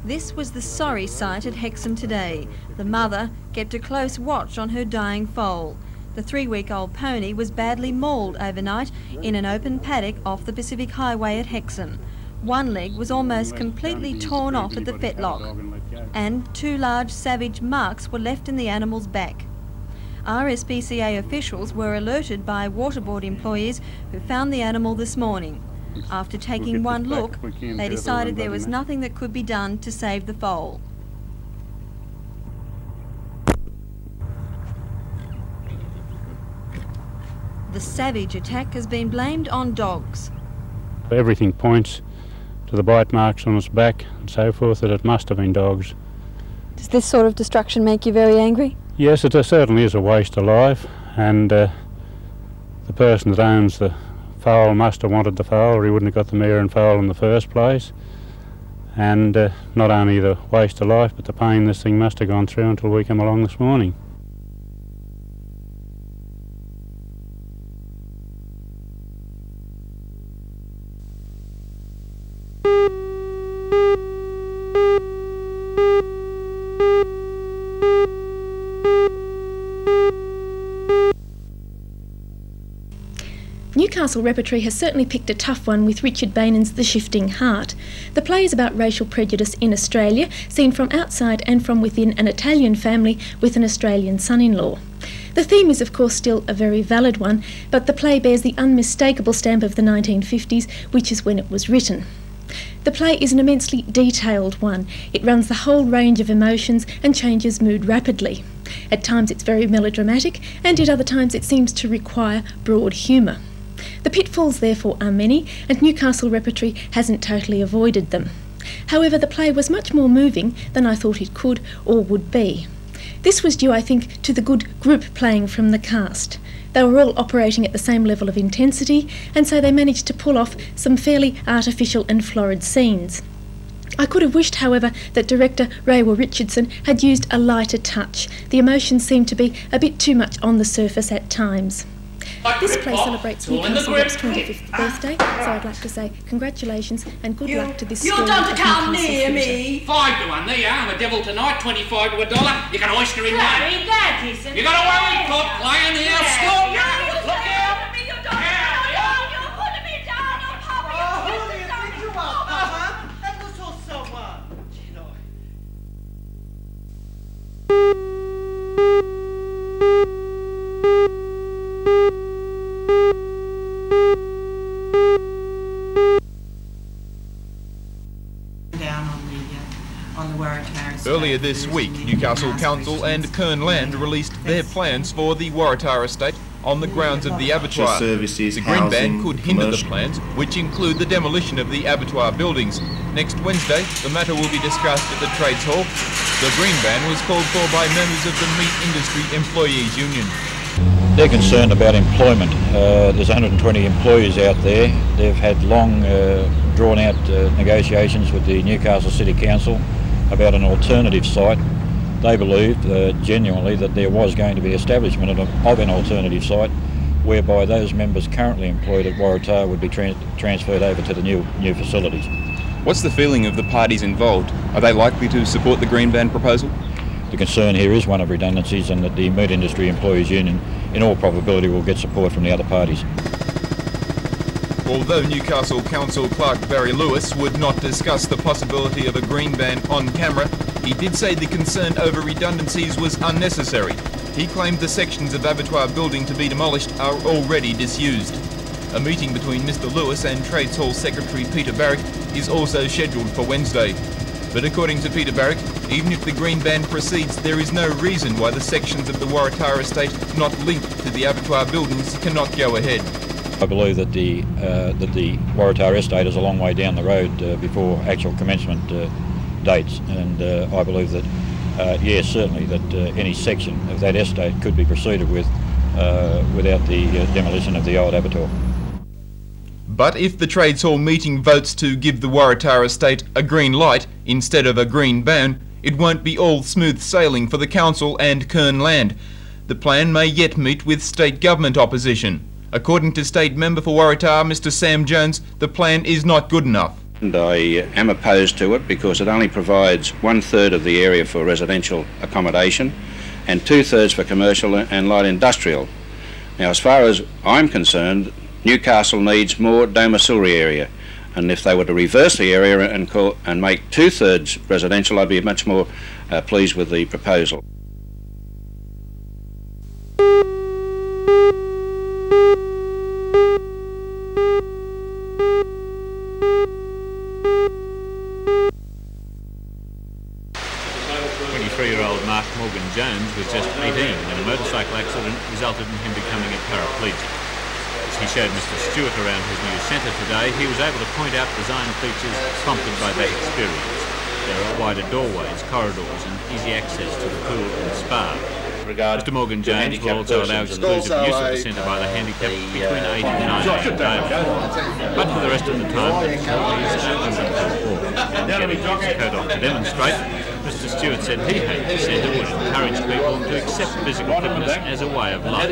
This was the sorry sight at Hexham today. The mother kept a close watch on her dying foal. The 3-week-old pony was badly mauled overnight in an open paddock off the Pacific Highway at Hexham. One leg was almost completely torn off at the fetlock, and 2 large savage marks were left in the animal's back. RSPCA officials were alerted by Waterboard employees who found the animal this morning. After taking one look, they decided there was nothing that could be done to save the foal. The savage attack has been blamed on dogs. Everything points to the bite marks on its back and so forth, that it must have been dogs. Does this sort of destruction make you very angry? Yes, it certainly is a waste of life, and the person that owns the foal must have wanted the foal, or he wouldn't have got the mare and foal in the first place. And not only the waste of life, but the pain this thing must have gone through until we came along this morning. Newcastle Repertory has certainly picked a tough one with Richard Bainen's The Shifting Heart. The play is about racial prejudice in Australia, seen from outside and from within an Italian family with an Australian son-in-law. The theme is of course still a very valid one, but the play bears the unmistakable stamp of the 1950s, which is when it was written. The play is an immensely detailed one. It runs the whole range of emotions and changes mood rapidly. At times it's very melodramatic, and at other times it seems to require broad humour. The pitfalls therefore are many, and Newcastle Repertory hasn't totally avoided them. However, the play was much more moving than I thought it could or would be. This was due, I think, to the good group playing from the cast. They were all operating at the same level of intensity, and so they managed to pull off some fairly artificial and florid scenes. I could have wished, however, that director Raywa Richardson had used a lighter touch. The emotions seemed to be a bit too much on the surface at times. This play celebrates Newcastle Rep's 25th birthday, so I'd like to say congratulations and good luck to this story. You don't come near me! 5 to 1, there you are. I'm a devil tonight, 25 to $1. You got an oyster in mine. That isn't You got a worry, cook, playing the house school. Look out! You're putting me down, oh, Papa! Who do you think you are, Papa? That was all someone. Earlier this week, Newcastle Council and Kern Land released their plans for the Waratah estate on the grounds of the abattoir. The Green Ban could hinder the plans, which include the demolition of the abattoir buildings. Next Wednesday, the matter will be discussed at the Trades Hall. The Green Ban was called for by members of the Meat Industry Employees Union. They're concerned about employment. There's 120 employees out there. They've had long, drawn-out negotiations with the Newcastle City Council about an alternative site. They believed genuinely that there was going to be establishment of an alternative site whereby those members currently employed at Waratah would be transferred over to the new facilities. What's the feeling of the parties involved? Are they likely to support the Green Ban proposal? The concern here is one of redundancies, and that the Meat Industry Employees Union in all probability will get support from the other parties. Although Newcastle Council Clerk Barry Lewis would not discuss the possibility of a green ban on camera, he did say the concern over redundancies was unnecessary. He claimed the sections of abattoir building to be demolished are already disused. A meeting between Mr Lewis and Trades Hall Secretary Peter Barrick is also scheduled for Wednesday. But according to Peter Barrick, even if the green ban proceeds, there is no reason why the sections of the Waratah estate not linked to the abattoir buildings cannot go ahead. I believe that the Waratah estate is a long way down the road before actual commencement dates, and I believe that, yes, certainly that any section of that estate could be proceeded with without the demolition of the old abattoir. But if the Trades Hall meeting votes to give the Waratah estate a green light instead of a green ban, it won't be all smooth sailing for the council and Kern Land. The plan may yet meet with state government opposition. According to State Member for Waratah, Mr Sam Jones, the plan is not good enough. And I am opposed to it because it only provides 1/3 of the area for residential accommodation and 2/3 for commercial and light industrial. Now, as far as I'm concerned, Newcastle needs more domiciliary area, and if they were to reverse the area and make 2/3 residential, I'd be much more pleased with the proposal. Mark Morgan Jones was just 18 when a motorcycle accident resulted in him becoming a paraplegic. As he showed Mr. Stewart around his new centre today, he was able to point out design features prompted by that experience. There are wider doorways, corridors and easy access to the pool and spa. Mr. Morgan Jones will also allow exclusive use of the centre by the handicapped between 8 and 9 a.m. daily. But for the rest of the time, the facilities are open to all. Getting his coat off to demonstrate, Mr. Stewart said he hoped the centre would encourage people to accept physical fitness as a way of life.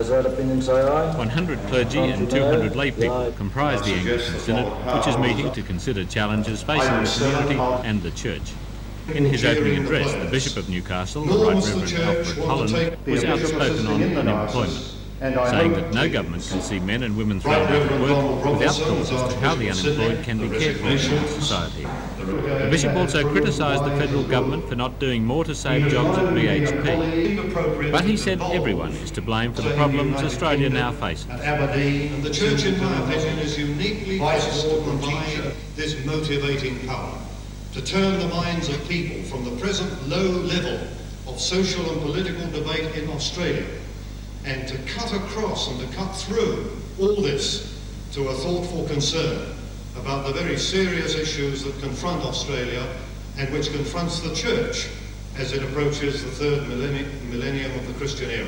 Is that opinion, say aye? 100 clergy and 200 lay people comprise the Anglican Synod, which is meeting to consider challenges facing the community and the Church. In his opening address, the Bishop of Newcastle, the Right Reverend Alfred Holland, was outspoken on unemployment, saying that no government can see men and women thrown out of work without thought as to how the unemployed can be cared for in society. The Bishop also criticised the federal government for not doing more to save jobs at BHP. But he said everyone is to blame for the problems Australia now faces. The Church, in my opinion, is uniquely placed to provide this motivating power, to turn the minds of people from the present low level of social and political debate in Australia and to cut across and to cut through all this to a thoughtful concern about the very serious issues that confront Australia and which confronts the Church as it approaches the third millennium of the Christian era.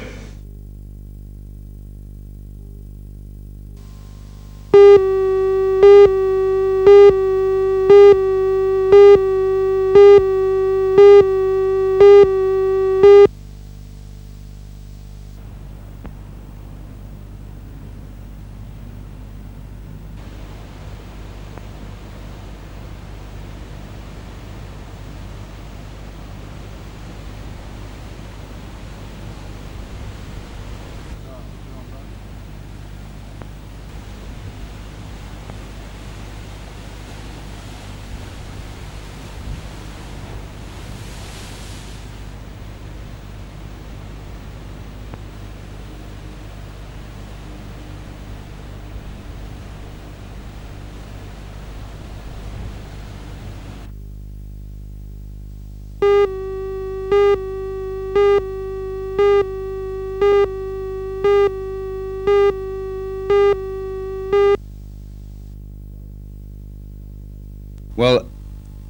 Well,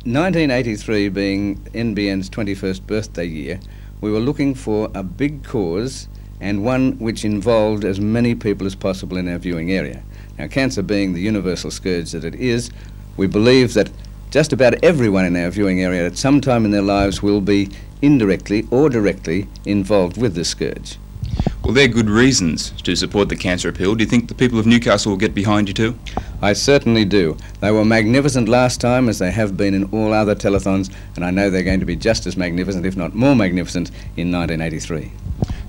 1983 being NBN's 21st birthday year, we were looking for a big cause and one which involved as many people as possible in our viewing area. Now, cancer being the universal scourge that it is, we believe that just about everyone in our viewing area at some time in their lives will be indirectly or directly involved with this scourge. Well, there are good reasons to support the cancer appeal. Do you think the people of Newcastle will get behind you too? I certainly do. They were magnificent last time, as they have been in all other telethons, and I know they're going to be just as magnificent, if not more magnificent, in 1983.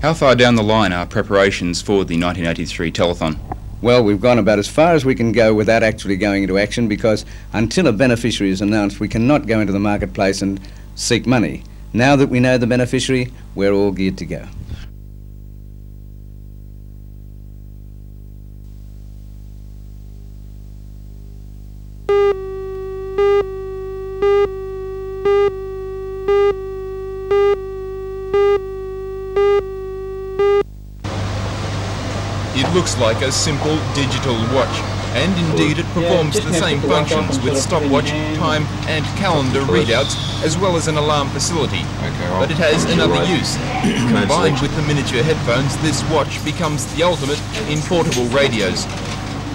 How far down the line are preparations for the 1983 telethon? Well, we've gone about as far as we can go without actually going into action, because until a beneficiary is announced, we cannot go into the marketplace and seek money. Now that we know the beneficiary, we're all geared to go. It looks like a simple digital watch, and indeed it performs the same functions with stopwatch, time and calendar readouts, as well as an alarm facility. But it has another use. Combined with the miniature headphones, this watch becomes the ultimate in portable radios.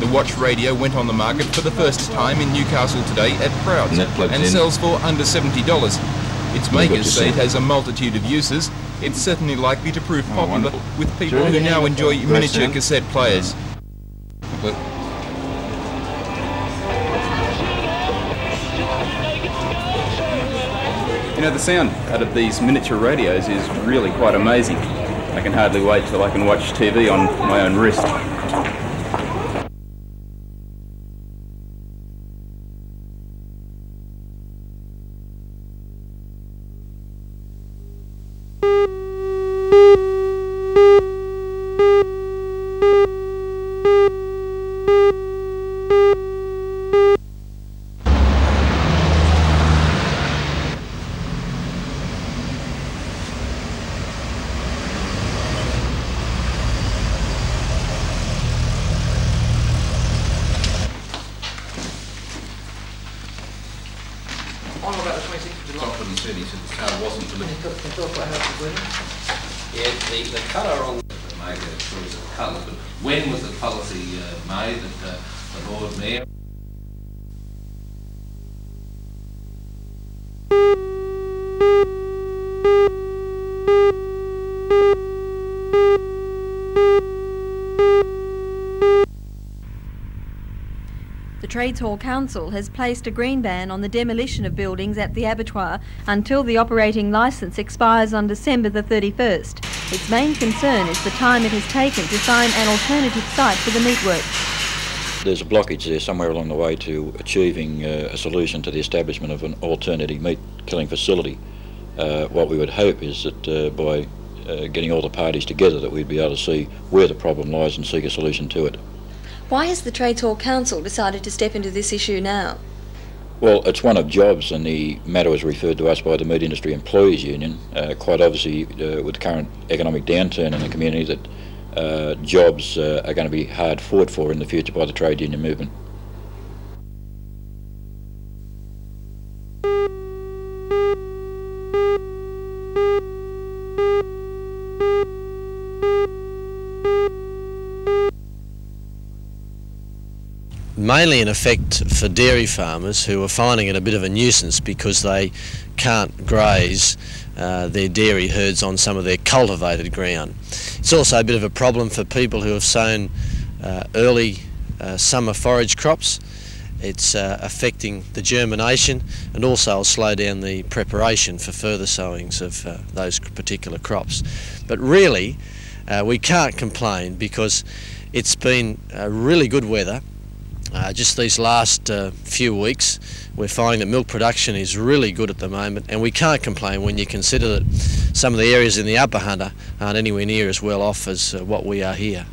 The Watch radio went on the market for the first time in Newcastle today at Prouds and sells for under $70. Its makers say it has a multitude of uses. It's certainly likely to prove popular with people who now enjoy miniature cassette players. You know, the sound out of these miniature radios is really quite amazing. I can hardly wait till I can watch TV on my own wrist. The colour on made a choice of colour, but when was the policy made that the Lord Mayor? The Trades Hall Council has placed a green ban on the demolition of buildings at the abattoir until the operating licence expires on December the 31st. Its main concern is the time it has taken to find an alternative site for the meatworks. There's a blockage there somewhere along the way to achieving a solution to the establishment of an alternative meat killing facility. What we would hope is that by getting all the parties together that we'd be able to see where the problem lies and seek a solution to it. Why has the Trades Hall Council decided to step into this issue now? Well, it's one of jobs, and the matter was referred to us by the Meat Industry Employees Union. Quite obviously, with the current economic downturn in the community, that jobs are going to be hard fought for in the future by the trade union movement. Mainly in effect for dairy farmers who are finding it a bit of a nuisance because they can't graze their dairy herds on some of their cultivated ground. It's also a bit of a problem for people who have sown early summer forage crops. It's affecting the germination and also will slow down the preparation for further sowings of those particular crops. But really we can't complain because it's been really good weather. Just these last few weeks we're finding that milk production is really good at the moment, and we can't complain when you consider that some of the areas in the Upper Hunter aren't anywhere near as well off as what we are here.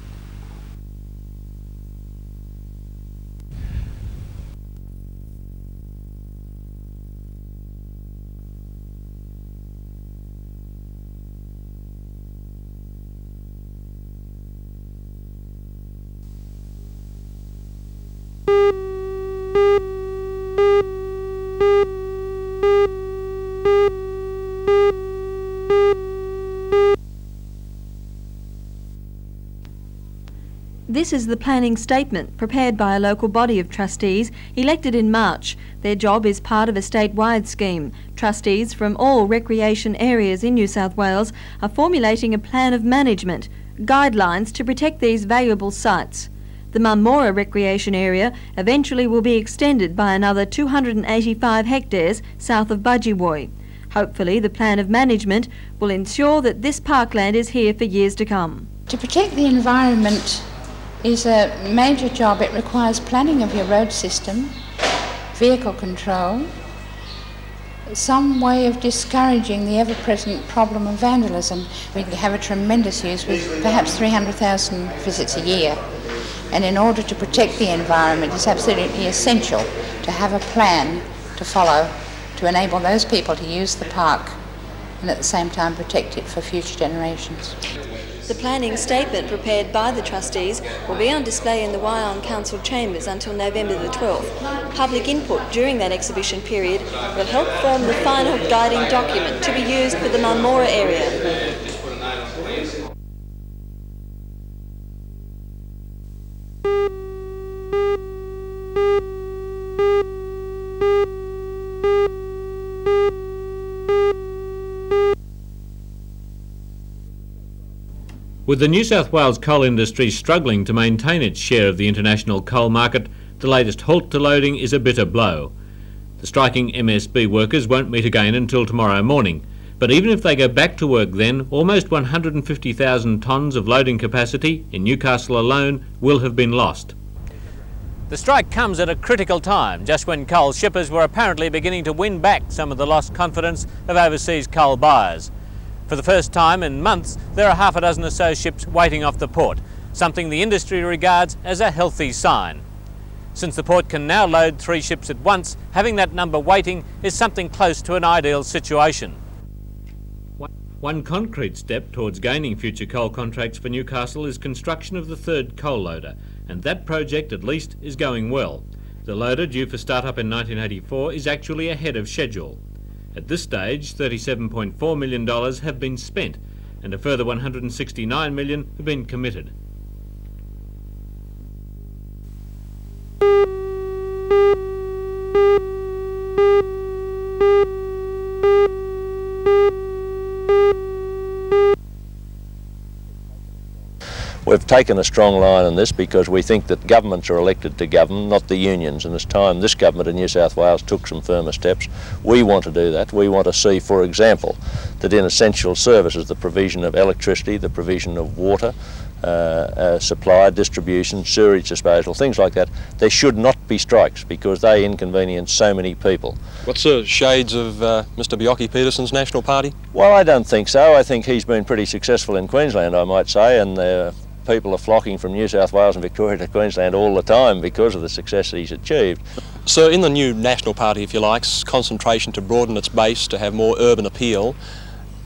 This is the planning statement prepared by a local body of trustees elected in March. Their job is part of a statewide scheme. Trustees from all recreation areas in New South Wales are formulating a plan of management, guidelines to protect these valuable sites. The Marmora recreation area eventually will be extended by another 285 hectares south of Budgewoi. Hopefully the plan of management will ensure that this parkland is here for years to come. To protect the environment is a major job. It requires planning of your road system, vehicle control, some way of discouraging the ever-present problem of vandalism. We have a tremendous use with perhaps 300,000 visits a year, and in order to protect the environment it's absolutely essential to have a plan to follow to enable those people to use the park and at the same time protect it for future generations. The planning statement prepared by the trustees will be on display in the Wyong Council chambers until November the 12th. Public input during that exhibition period will help form the final guiding document to be used for the Marmora area. With the New South Wales coal industry struggling to maintain its share of the international coal market, the latest halt to loading is a bitter blow. The striking MSB workers won't meet again until tomorrow morning, but even if they go back to work then, almost 150,000 tonnes of loading capacity in Newcastle alone will have been lost. The strike comes at a critical time, just when coal shippers were apparently beginning to win back some of the lost confidence of overseas coal buyers. For the first time in months, there are half a dozen or so ships waiting off the port, something the industry regards as a healthy sign. Since the port can now load 3 ships at once, having that number waiting is something close to an ideal situation. One concrete step towards gaining future coal contracts for Newcastle is construction of the 3rd coal loader, and that project at least is going well. The loader, due for start-up in 1984, is actually ahead of schedule. At this stage, $37.4 million have been spent, and a further $169 million have been committed. We've taken a strong line on this because we think that governments are elected to govern, not the unions, and it's time this government in New South Wales took some firmer steps. We want to do that. We want to see, for example, that in essential services, the provision of electricity, the provision of water, supply, distribution, sewerage disposal, things like that, there should not be strikes because they inconvenience so many people. What's the shades of Mr Bjelke-Petersen's National Party? Well, I don't think so. I think he's been pretty successful in Queensland, I might say, and people are flocking from New South Wales and Victoria to Queensland all the time because of the success that he's achieved. So in the new National Party, if you like, concentration to broaden its base, to have more urban appeal,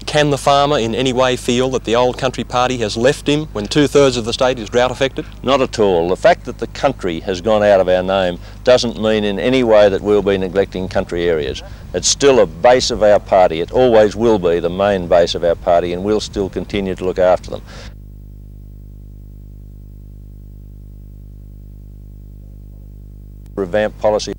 can the farmer in any way feel that the old country party has left him when 2/3 of the state is drought affected? Not at all. The fact that the country has gone out of our name doesn't mean in any way that we'll be neglecting country areas. It's still a base of our party. It always will be the main base of our party, and we'll still continue to look after them. Revamp policy.